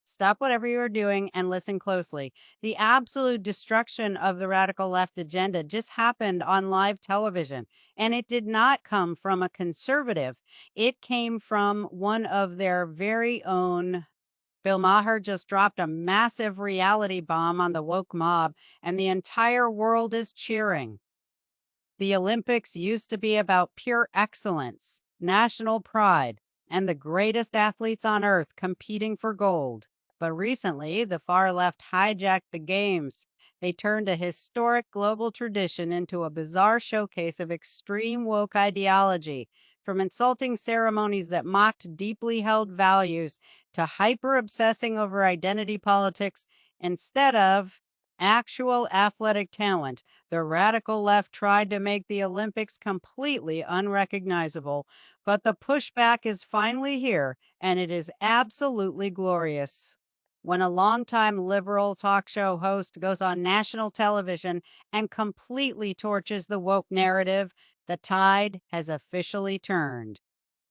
Stop whatever you are doing and listen closely. The absolute destruction of the radical left agenda just happened on live television, and it did not come from a conservative. It came from one of their very own. Bill Maher just dropped a massive reality bomb on the woke mob, and the entire world is cheering. The Olympics used to be about pure excellence, national pride, and the greatest athletes on earth competing for gold. But recently, the far left hijacked the games. They turned a historic global tradition into a bizarre showcase of extreme woke ideology, from insulting ceremonies that mocked deeply held values to hyper obsessing over identity politics instead of actual athletic talent. The radical left tried to make the Olympics completely unrecognizable, but the pushback is finally here, and it is absolutely glorious. When a longtime liberal talk show host goes on national television and completely torches the woke narrative, the tide has officially turned.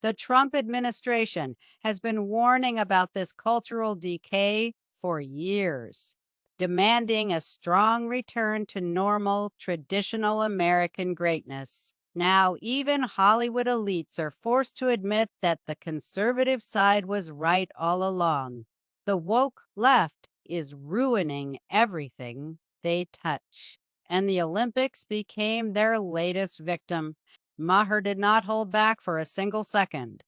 The Trump administration has been warning about this cultural decay for years, demanding a strong return to normal, traditional American greatness. Now, even Hollywood elites are forced to admit that the conservative side was right all along. The woke left is ruining everything they touch. And the Olympics became their latest victim. Maher did not hold back for a single second.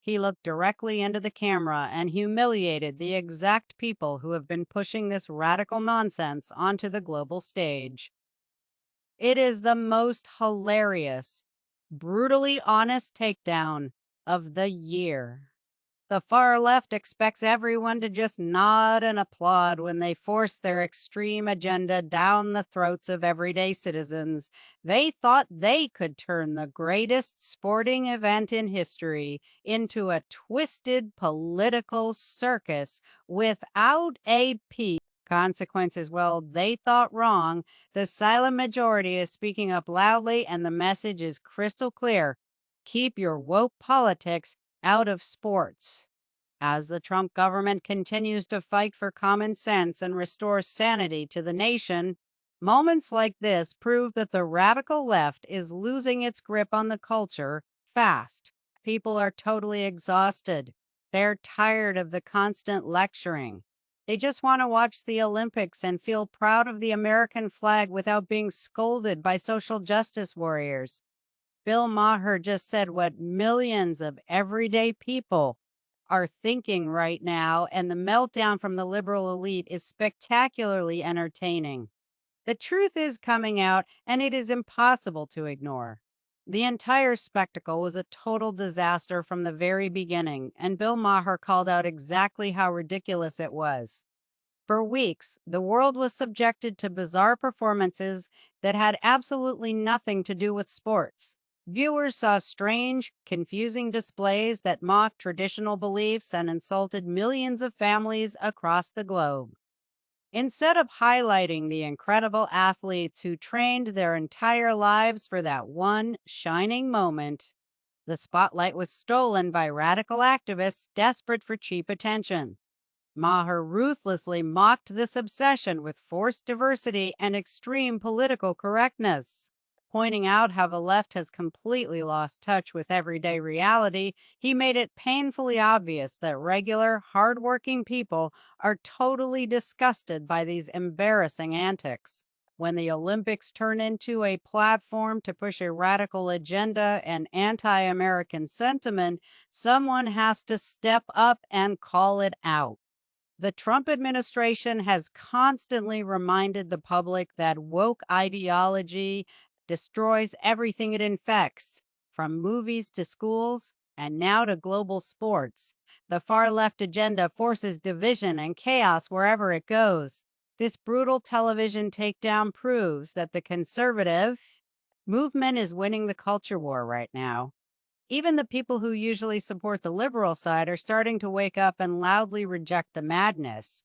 He looked directly into the camera and humiliated the exact people who have been pushing this radical nonsense onto the global stage. It is the most hilarious, brutally honest takedown of the year. The far left expects everyone to just nod and applaud when they force their extreme agenda down the throats of everyday citizens. They thought they could turn the greatest sporting event in history into a twisted political circus without a P consequences. Well, they thought wrong. The silent majority is speaking up loudly, and the message is crystal clear. Keep your woke politics out of sports. As the Trump government continues to fight for common sense and restore sanity to the nation, moments like this prove that the radical left is losing its grip on the culture fast. People are totally exhausted. They're tired of the constant lecturing. They just want to watch the Olympics and feel proud of the American flag without being scolded by social justice warriors. Bill Maher just said what millions of everyday people are thinking right now, and the meltdown from the liberal elite is spectacularly entertaining. The truth is coming out, and it is impossible to ignore. The entire spectacle was a total disaster from the very beginning, and Bill Maher called out exactly how ridiculous it was. For weeks, the world was subjected to bizarre performances that had absolutely nothing to do with sports. Viewers saw strange, confusing displays that mocked traditional beliefs and insulted millions of families across the globe. Instead of highlighting the incredible athletes who trained their entire lives for that one shining moment, the spotlight was stolen by radical activists desperate for cheap attention. Maher ruthlessly mocked this obsession with forced diversity and extreme political correctness. Pointing out how the left has completely lost touch with everyday reality, he made it painfully obvious that regular, hardworking people are totally disgusted by these embarrassing antics. When the Olympics turn into a platform to push a radical agenda and anti-American sentiment, someone has to step up and call it out. The Trump administration has constantly reminded the public that woke ideology destroys everything it infects, from movies to schools and now to global sports. The far left agenda forces division and chaos wherever it goes. This brutal television takedown proves that the conservative movement is winning the culture war right now. Even the people who usually support the liberal side are starting to wake up and loudly reject the madness.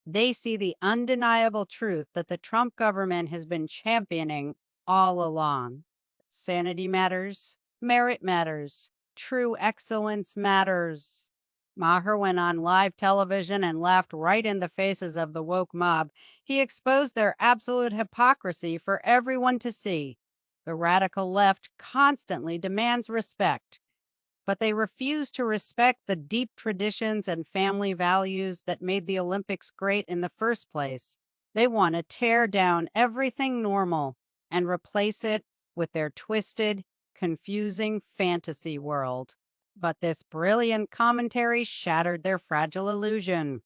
They see the undeniable truth that the Trump government has been championing all along. Sanity matters, merit matters, true excellence matters. Maher went on live television and laughed right in the faces of the woke mob. He exposed their absolute hypocrisy for everyone to see. The radical left constantly demands respect, but they refuse to respect the deep traditions and family values that made the Olympics great in the first place. They want to tear down everything normal and replace it with their twisted, confusing fantasy world. But this brilliant commentary shattered their fragile illusion.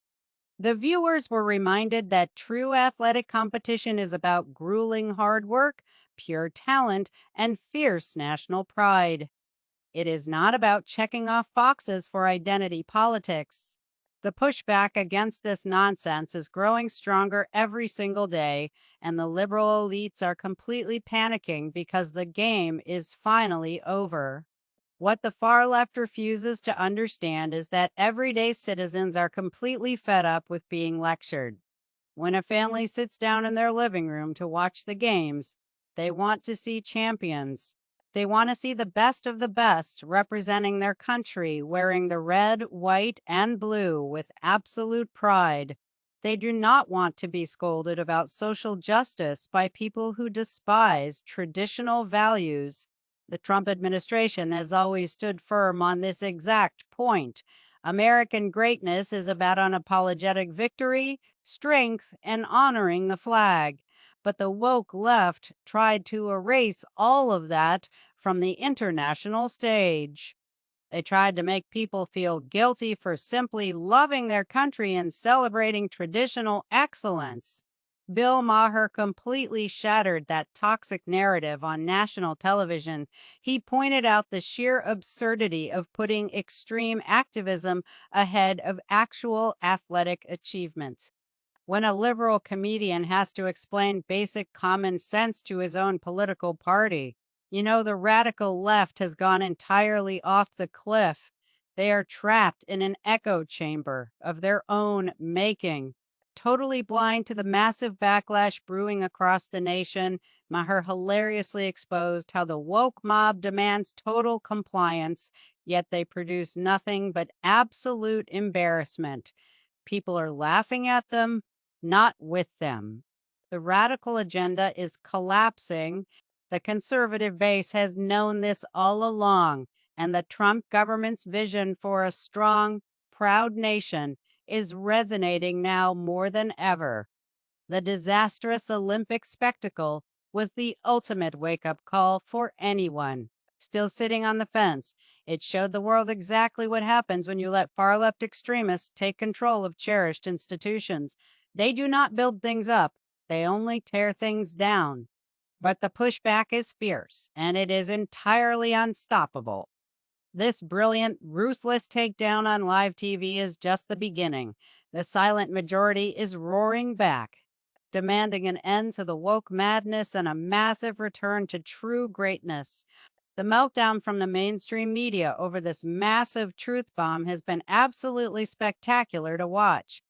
The viewers were reminded that true athletic competition is about grueling hard work, pure talent, and fierce national pride. It is not about checking off boxes for identity politics. The pushback against this nonsense is growing stronger every single day, and the liberal elites are completely panicking because the game is finally over. What the far left refuses to understand is that everyday citizens are completely fed up with being lectured. When a family sits down in their living room to watch the games, they want to see champions. They want to see the best of the best representing their country, wearing the red, white, and blue with absolute pride. They do not want to be scolded about social justice by people who despise traditional values. The Trump administration has always stood firm on this exact point. American greatness is about unapologetic victory, strength, and honoring the flag. But the woke left tried to erase all of that from the international stage. They tried to make people feel guilty for simply loving their country and celebrating traditional excellence. Bill Maher completely shattered that toxic narrative on national television. He pointed out the sheer absurdity of putting extreme activism ahead of actual athletic achievement. When a liberal comedian has to explain basic common sense to his own political party, the radical left has gone entirely off the cliff. They are trapped in an echo chamber of their own making. Totally blind to the massive backlash brewing across the nation, Maher hilariously exposed how the woke mob demands total compliance, yet they produce nothing but absolute embarrassment. People are laughing at them, not with them. The radical agenda is collapsing. The conservative base has known this all along, and the Trump government's vision for a strong, proud nation is resonating now more than ever. The disastrous Olympic spectacle was the ultimate wake up call for anyone still sitting on the fence. It showed the world exactly what happens when you let far left extremists take control of cherished institutions. They do not build things up, they only tear things down. But the pushback is fierce, and it is entirely unstoppable. This brilliant, ruthless takedown on live TV is just the beginning. The silent majority is roaring back, demanding an end to the woke madness and a massive return to true greatness. The meltdown from the mainstream media over this massive truth bomb has been absolutely spectacular to watch.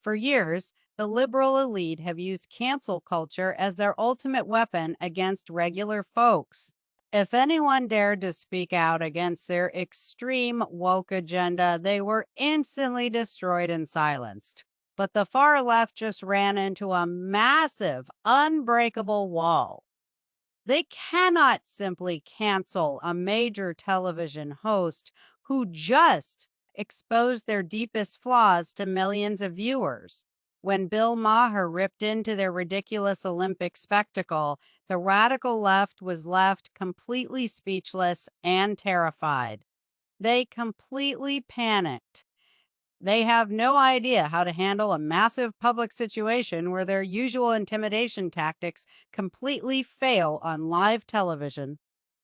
For years, the liberal elite have used cancel culture as their ultimate weapon against regular folks. If anyone dared to speak out against their extreme woke agenda, they were instantly destroyed and silenced. But the far left just ran into a massive, unbreakable wall. They cannot simply cancel a major television host who just exposed their deepest flaws to millions of viewers. When Bill Maher ripped into their ridiculous Olympic spectacle, the radical left was left completely speechless and terrified. They completely panicked. They have no idea how to handle a massive public situation where their usual intimidation tactics completely fail on live television.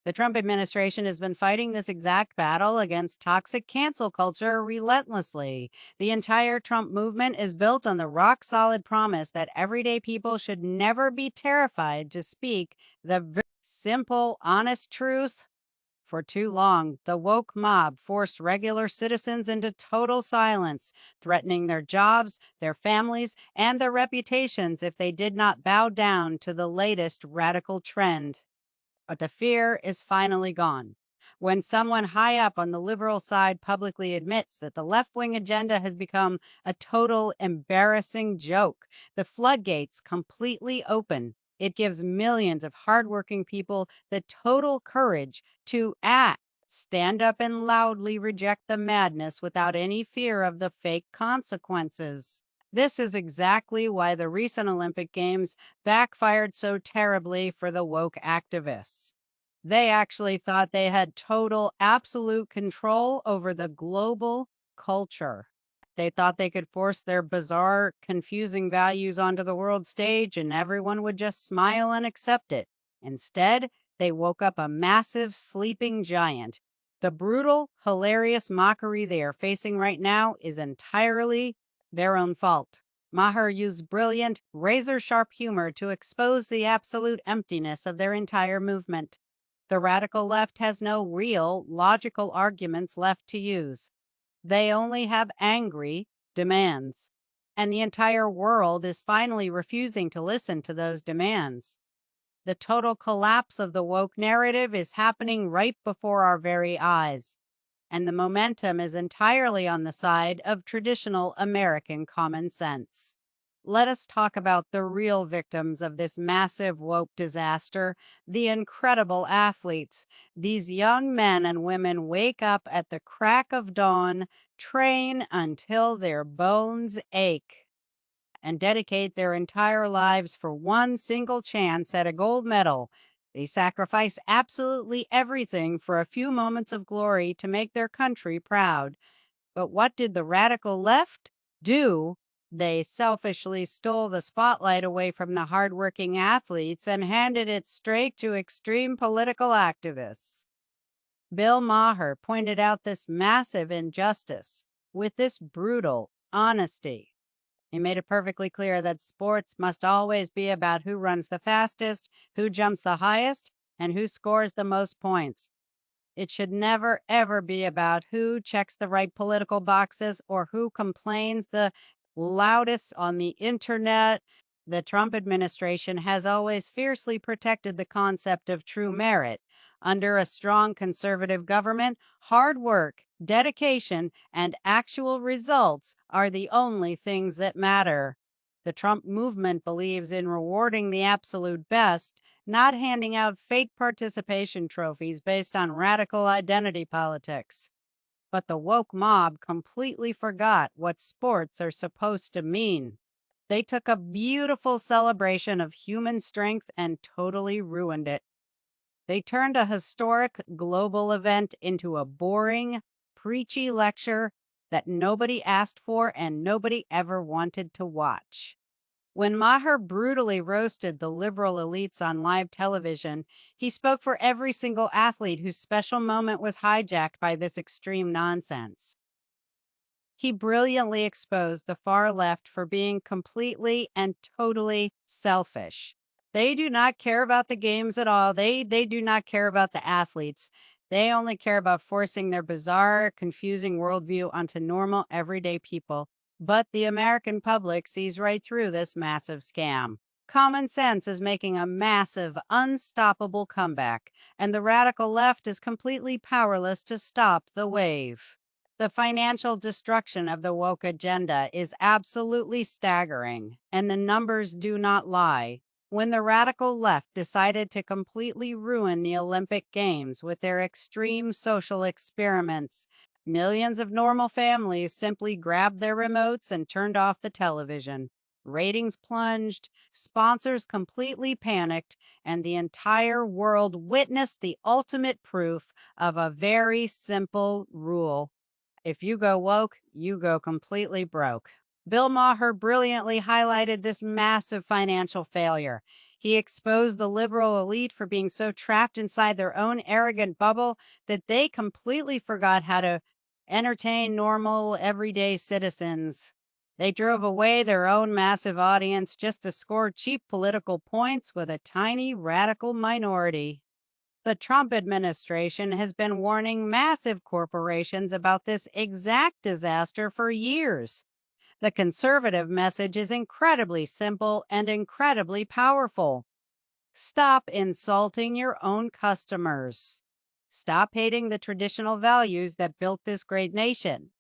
The Trump administration has been fighting this exact battle against toxic cancel culture relentlessly. The entire Trump movement is built on the rock solid promise that everyday people should never be terrified to speak the very simple, honest truth. For too long, the woke mob forced regular citizens into total silence, threatening their jobs, their families, and their reputations if they did not bow down to the latest radical trend. But the fear is finally gone. When someone high up on the liberal side publicly admits that the left wing agenda has become a total embarrassing joke, the floodgates completely open. It gives millions of hardworking people the total courage to act, stand up, and loudly reject the madness without any fear of the fake consequences. This is exactly why the recent Olympic Games backfired so terribly for the woke activists. They actually thought they had total, absolute control over the global culture. They thought they could force their bizarre, confusing values onto the world stage and everyone would just smile and accept it. Instead, they woke up a massive sleeping giant. The brutal, hilarious mockery they are facing right now is entirely their own fault. Maher used brilliant, razor sharp humor to expose the absolute emptiness of their entire movement. The radical left has no real, logical arguments left to use. They only have angry demands. And the entire world is finally refusing to listen to those demands. The total collapse of the woke narrative is happening right before our very eyes. And the momentum is entirely on the side of traditional American common sense. Let us talk about the real victims of this massive woke disaster, the incredible athletes. These young men and women wake up at the crack of dawn, train until their bones ache, and dedicate their entire lives for one single chance at a gold medal. They sacrifice absolutely everything for a few moments of glory to make their country proud. But what did the radical left do? They selfishly stole the spotlight away from the hardworking athletes and handed it straight to extreme political activists. Bill Maher pointed out this massive injustice with this brutal honesty. He made it perfectly clear that sports must always be about who runs the fastest, who jumps the highest, and who scores the most points. It should never, ever be about who checks the right political boxes or who complains the loudest on the internet. The Trump administration has always fiercely protected the concept of true merit. Under a strong conservative government, hard work, dedication, and actual results are the only things that matter. The Trump movement believes in rewarding the absolute best, not handing out fake participation trophies based on radical identity politics. But the woke mob completely forgot what sports are supposed to mean. They took a beautiful celebration of human strength and totally ruined it. They turned a historic global event into a boring, preachy lecture that nobody asked for and nobody ever wanted to watch. When Maher brutally roasted the liberal elites on live television, he spoke for every single athlete whose special moment was hijacked by this extreme nonsense. He brilliantly exposed the far left for being completely and totally selfish. They do not care about the games at all. They do not care about the athletes. They only care about forcing their bizarre, confusing worldview onto normal, everyday people. But the American public sees right through this massive scam. Common sense is making a massive, unstoppable comeback, and the radical left is completely powerless to stop the wave. The financial destruction of the woke agenda is absolutely staggering, and the numbers do not lie. When the radical left decided to completely ruin the Olympic Games with their extreme social experiments, millions of normal families simply grabbed their remotes and turned off the television. Ratings plunged, sponsors completely panicked, and the entire world witnessed the ultimate proof of a very simple rule. If you go woke, you go completely broke. Bill Maher brilliantly highlighted this massive financial failure. He exposed the liberal elite for being so trapped inside their own arrogant bubble that they completely forgot how to entertain normal, everyday citizens. They drove away their own massive audience just to score cheap political points with a tiny radical minority. The Trump administration has been warning massive corporations about this exact disaster for years. The conservative message is incredibly simple and incredibly powerful. Stop insulting your own customers. Stop hating the traditional values that built this great nation.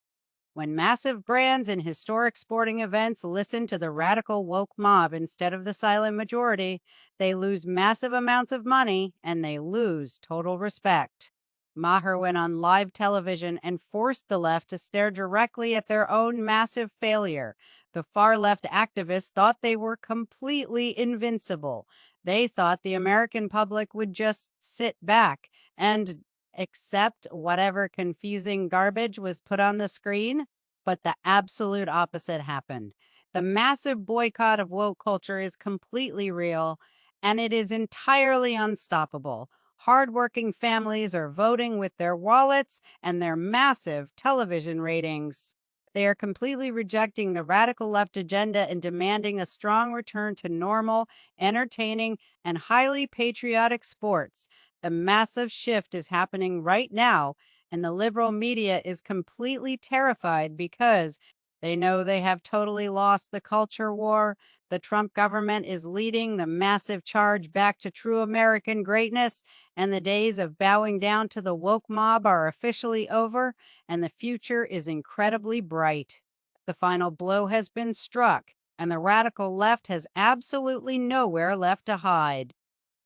When massive brands and historic sporting events listen to the radical woke mob instead of the silent majority, they lose massive amounts of money and they lose total respect. Maher went on live television and forced the left to stare directly at their own massive failure. The far left activists thought they were completely invincible. They thought the American public would just sit back and accept whatever confusing garbage was put on the screen. But the absolute opposite happened. The massive boycott of woke culture is completely real, and it is entirely unstoppable. Hardworking families are voting with their wallets and their massive television ratings. They are completely rejecting the radical left agenda and demanding a strong return to normal, entertaining, and highly patriotic sports. The massive shift is happening right now, and the liberal media is completely terrified because they know they have totally lost the culture war. The Trump government is leading the massive charge back to true American greatness, and the days of bowing down to the woke mob are officially over, and the future is incredibly bright. The final blow has been struck, and the radical left has absolutely nowhere left to hide.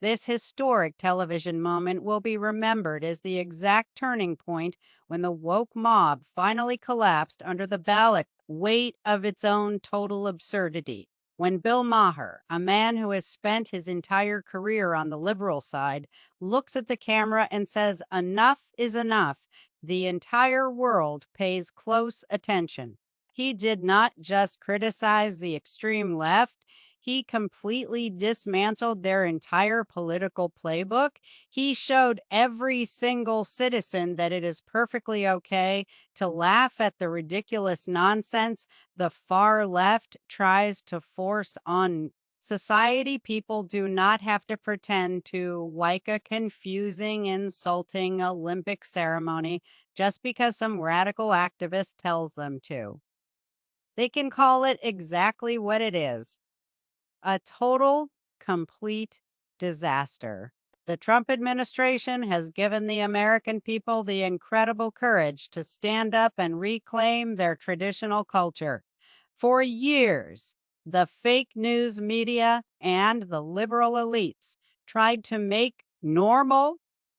This historic television moment will be remembered as the exact turning point when the woke mob finally collapsed under the ballot weight of its own total absurdity. When Bill Maher, a man who has spent his entire career on the liberal side, looks at the camera and says, "Enough is enough," the entire world pays close attention. He did not just criticize the extreme left. He completely dismantled their entire political playbook. He showed every single citizen that it is perfectly okay to laugh at the ridiculous nonsense the far left tries to force on society. People do not have to pretend to like a confusing, insulting Olympic ceremony just because some radical activist tells them to. They can call it exactly what it is: a total, complete disaster. The Trump administration has given the American people the incredible courage to stand up and reclaim their traditional culture. For years, the fake news media and the liberal elites tried to make normal,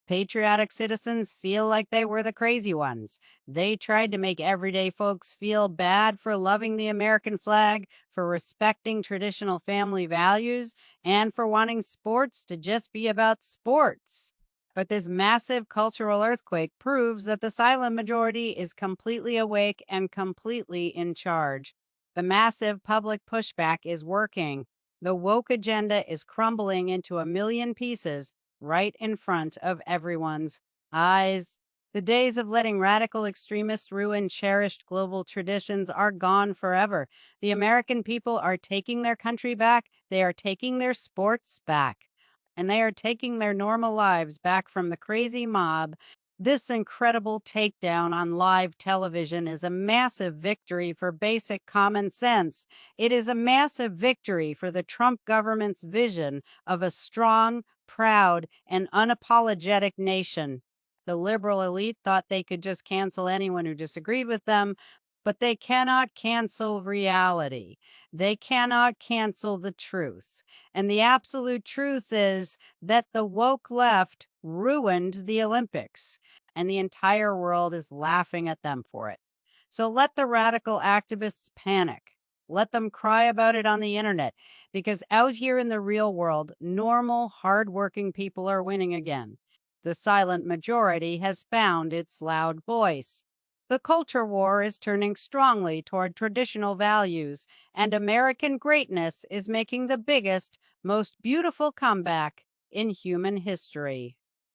patriotic citizens feel like they were the crazy ones. They tried to make everyday folks feel bad for loving the American flag, for respecting traditional family values, and for wanting sports to just be about sports. But this massive cultural earthquake proves that the silent majority is completely awake and completely in charge. The massive public pushback is working. The woke agenda is crumbling into a million pieces right in front of everyone's eyes. The days of letting radical extremists ruin cherished global traditions are gone forever. The American people are taking their country back. They are taking their sports back. And they are taking their normal lives back from the crazy mob. This incredible takedown on live television is a massive victory for basic common sense. It is a massive victory for the Trump government's vision of a strong, proud, and unapologetic nation. The liberal elite thought they could just cancel anyone who disagreed with them, but they cannot cancel reality. They cannot cancel the truth. And the absolute truth is that the woke left ruined the Olympics, and the entire world is laughing at them for it. So let the radical activists panic. Let them cry about it on the internet, because out here in the real world, normal, hardworking people are winning again. The silent majority has found its loud voice. The culture war is turning strongly toward traditional values, and American greatness is making the biggest, most beautiful comeback in human history.